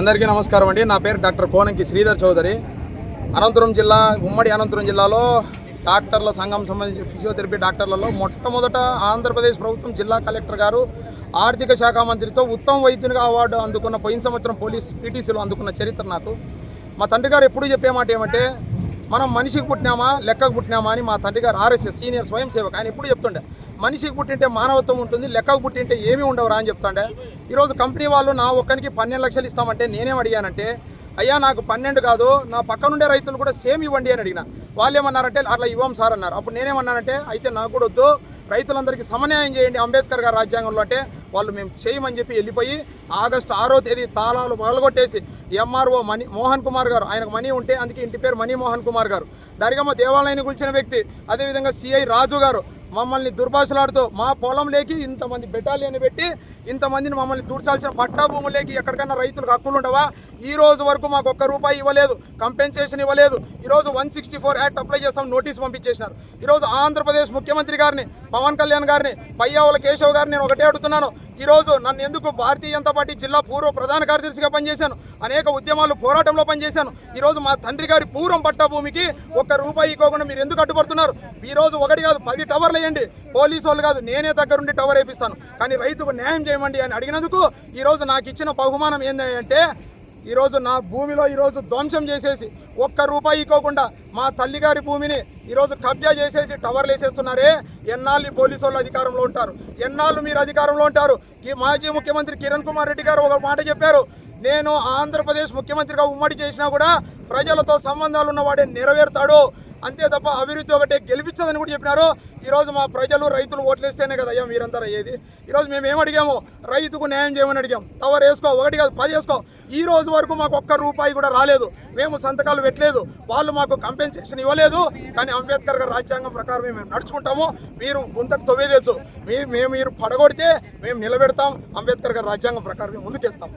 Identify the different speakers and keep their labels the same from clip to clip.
Speaker 1: అందరికీ నమస్కారం అండి. నా పేరు డాక్టర్ కోనంకి శ్రీధర్ చౌదరి. అనంతపురం జిల్లా, ఉమ్మడి అనంతపురం జిల్లాలో డాక్టర్ల సంఘం సంబంధించి ఫిజియోథెరపీ డాక్టర్లలో మొట్టమొదట ఆంధ్రప్రదేశ్ ప్రభుత్వం జిల్లా కలెక్టర్ గారు ఆర్థిక శాఖ మంత్రితో ఉత్తమ వైద్యునిగా అవార్డు అందుకున్న పోయిన సంవత్సరం పీటీసీలో అందుకున్న చరిత్ర నాకు. మా తండ్రి గారు ఎప్పుడు చెప్పే మాట ఏమంటే, మనం మనిషికి పుట్టినామా లెక్కకు పుట్టినామా అని. మా తండ్రి గారు ఆర్ఎస్ఎస్ సీనియర్ స్వయం సేవక్, ఆయన ఎప్పుడు చెప్తుండే, మనిషికి పుట్టింటే మానవత్వం ఉంటుంది, లెక్కకు పుట్టింటే ఏమీ ఉండవురా అని చెప్తాండే. ఈరోజు కంపెనీ వాళ్ళు నా ఒక్కరికి 12 లక్షలు ఇస్తామంటే నేనేం అడిగానంటే, అయ్యా నాకు 12 కాదు, నా పక్కనుండే రైతులు కూడా సేమ్ ఇవ్వండి అని అడిగిన. వాళ్ళు ఏమన్నారంటే అట్లా ఇవ్వం సార్ అన్నారు. అప్పుడు నేనేమన్నానంటే, అయితే నాకు కూడా వద్దు, రైతులందరికీ సమన్యాయం చేయండి అంబేద్కర్ గారు రాజ్యాంగంలో అంటే, వాళ్ళు మేము చేయమని చెప్పి వెళ్ళిపోయి ఆగస్టు 6వ తేదీ తాళాలు పగలగొట్టేసి ఎంఆర్ఓ మోహన్ కుమార్ గారు, ఆయనకు మనీ ఉంటే అందుకే ఇంటి పేరు మనీ మోహన్ కుమార్ గారు, దర్గమ్మ దేవాలయాన్ని కూల్చిన వ్యక్తి, అదేవిధంగా సిఐ రాజు గారు మమ్మల్ని దుర్భాషలాడుతూ మా పొలంలోకి ఇంతమంది బెటాలియన్ పెట్టి ఇంతమందిని మమ్మల్ని దూర్చాల్సిన పట్టా భూములేకి ఎక్కడికైనా రైతులకు హక్కులు ఉండవా? ఈ రోజు వరకు మాకు ₹1 ఇవ్వలేదు, కంపెన్సేషన్ ఇవ్వలేదు. ఈరోజు 164 యాక్ట్ అప్లై చేస్తాం నోటీస్ పంపించేసినారు. ఈరోజు ఆంధ్రప్రదేశ్ ముఖ్యమంత్రి గారిని, పవన్ కళ్యాణ్ గారిని, పయ్యావుల కేశవ్ గారిని నేను ఒకటే అడుగుతున్నాను, ఈరోజు నన్ను ఎందుకు భారతీయ జనతా పార్టీ జిల్లా పూర్వ ప్రధాన కార్యదర్శిగా పనిచేశాను, అనేక ఉద్యమాలు పోరాటంలో పనిచేశాను. ఈరోజు మా తండ్రి గారి పూర్వం పట్టా భూమికి ₹1 ఇవ్వకుండా మీరు ఎందుకు అడ్డుపడుతున్నారు? ఈరోజు ఒకటి కాదు 10 టవర్లు వేయండి, పోలీసు వాళ్ళు కాదు నేనే దగ్గరుండి టవర్ వేపిస్తాను, కానీ రైతుకు న్యాయం చేయమండి అని అడిగినందుకు ఈరోజు నాకు ఇచ్చిన బహుమానం ఏంటంటే, ఈరోజు నా భూమిలో ఈరోజు ధ్వంసం చేసేసి ₹1 ఇవ్వకుండా మా తల్లిగారి భూమిని ఈరోజు కబ్జా చేసేసి టవర్లు వేసేస్తున్నారే. ఎన్నాళ్ళు పోలీసు వాళ్ళు అధికారంలో ఉంటారు? ఎన్నాళ్ళు మీరు అధికారంలో ఉంటారు? ఈ మాజీ ముఖ్యమంత్రి కిరణ్ కుమార్ రెడ్డి గారు ఒక మాట చెప్పారు, నేను ఆంధ్రప్రదేశ్ ముఖ్యమంత్రిగా ఉమ్మడి చేసినా కూడా ప్రజలతో సంబంధాలు ఉన్నవాడే నెరవేరుతాడు, అంతే తప్ప అభివృద్ధి ఒకటే గెలిపించదని కూడా చెప్పినారు. ఈరోజు మా ప్రజలు రైతులు ఓట్లేస్తేనే కదా అయ్యా మీరందరూ అయ్యేది. ఈరోజు మేము ఏమడిగాము? రైతుకు న్యాయం చేయమని అడిగాం. టవర్ వేసుకో, 1 కాదు 10 వేసుకో. ఈ రోజు వరకు మాకు ₹1 కూడా రాలేదు, మేము సంతకాలు పెట్టలేదు, వాళ్ళు మాకు కంపెన్సేషన్ ఇవ్వలేదు. కానీ అంబేద్కర్ గారి రాజ్యాంగం ప్రకారం మేము నడుచుకుంటాము. మీరు గుంతకు తొవ్వే తెలుసు, మీరు పడగొడితే మేము నిలబెడతాం, అంబేద్కర్ గారి రాజ్యాంగం ప్రకారం మేము ముందుకెళ్తాం.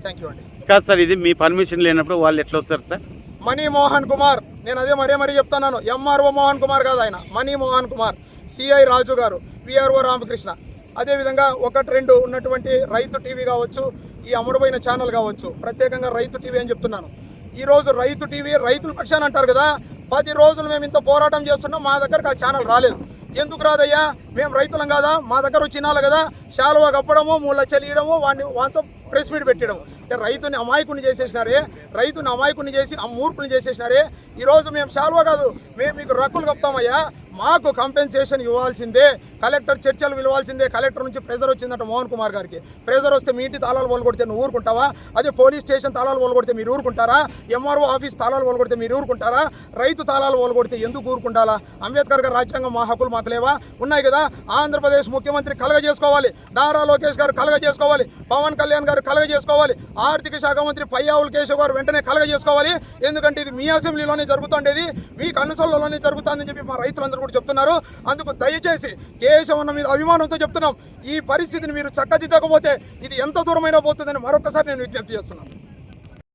Speaker 1: థ్యాంక్ యూ అండి.
Speaker 2: కాదు సార్, ఇది మీ పర్మిషన్ లేనప్పుడు వాళ్ళు ఎట్లా వస్తారు సార్?
Speaker 1: మనీ మోహన్ కుమార్, నేను అదే మరీ చెప్తున్నాను, ఎంఆర్ఓ మోహన్ కుమార్ కాదు ఆయన, మనీ మోహన్ కుమార్, సిఐ రాజు గారు, విఆర్ఓ రామకృష్ణ, అదేవిధంగా 1-2 ఉన్నటువంటి రైతు టీవీ కావచ్చు, ఈ అమ్ముడుపోయిన ఛానల్ కావచ్చు, ప్రత్యేకంగా రైతు టీవీ అని చెప్తున్నాను. ఈరోజు రైతు టీవీ రైతుల పక్షాన్ని అంటారు కదా, 10 రోజులు మేము ఇంత పోరాటం చేస్తున్నాం, మా దగ్గరకు ఆ ఛానల్ రాలేదు. ఎందుకు రాదయ్యా? మేము రైతులం కాదా? మా దగ్గర వచ్చి వినాలి కదా. శాలువా కప్పడము, 3 లక్షలు ఇవ్వడము, వాటితో ప్రెస్ మీట్ పెట్టడము. అంటే రైతుని అమాయకుని చేసేసినారే, రైతుని అమాయకుని చేసి మూర్ఖుని చేసేసినారే. ఈరోజు మేము శాలువా కాదు, మేము మీకు రక్కులు కప్తామయ్యా, మాకు కంపెన్సేషన్ ఇవ్వాల్సిందే, కలెక్టర్ చర్చలు పిలవాల్సిందే. కలెక్టర్ నుంచి ప్రెజర్ వచ్చిందంట మోహన్ కుమార్ గారికి. ప్రెజర్ వస్తే మీ ఇంటి తాళాలు కొలగొడితే నువ్వు ఊరుకుంటావా? అదే పోలీస్ స్టేషన్ తాళాలు కొలగొడితే మీరు ఊరుకుంటారా? ఎంఆర్ఓ ఆఫీస్ తాళాలు కొలగొడితే మీరు ఊరుకుంటారా? రైతు తాళాలు కొలగొడితే ఎందుకు ఊరుకుంటారా? అంబేద్కర్ గారి రాజ్యాంగం మా హక్కులు మాకు లేవా? ఉన్నాయి కదా. ఆంధ్రప్రదేశ్ ముఖ్యమంత్రి కలగజేసుకోవాలి, నారా లోకేష్ గారు కలగజేసుకోవాలి, పవన్ కళ్యాణ్ గారు కలగజేసుకోవాలి, ఆర్థిక శాఖ మంత్రి పయ్యావుల కేశవ్ గారు వెంటనే కలగజేసుకోవాలి. ఎందుకంటే ఇది మీ అసెంబ్లీలోనే జరుగుతుండేది, మీ కన్సోల్లోనే జరుగుతుందని చెప్పి మా రైతులందరూ కూడా చెప్తున్నారు. అందుకు దయచేసి కేశవన్న మీద అభిమానంతో చెప్తున్నాం, ఈ పరిస్థితిని మీరు చక్కదిద్దకపోతే ఇది ఎంత దూరమైనా పోతుందని మరొకసారి నేను విజ్ఞప్తి చేస్తున్నాను.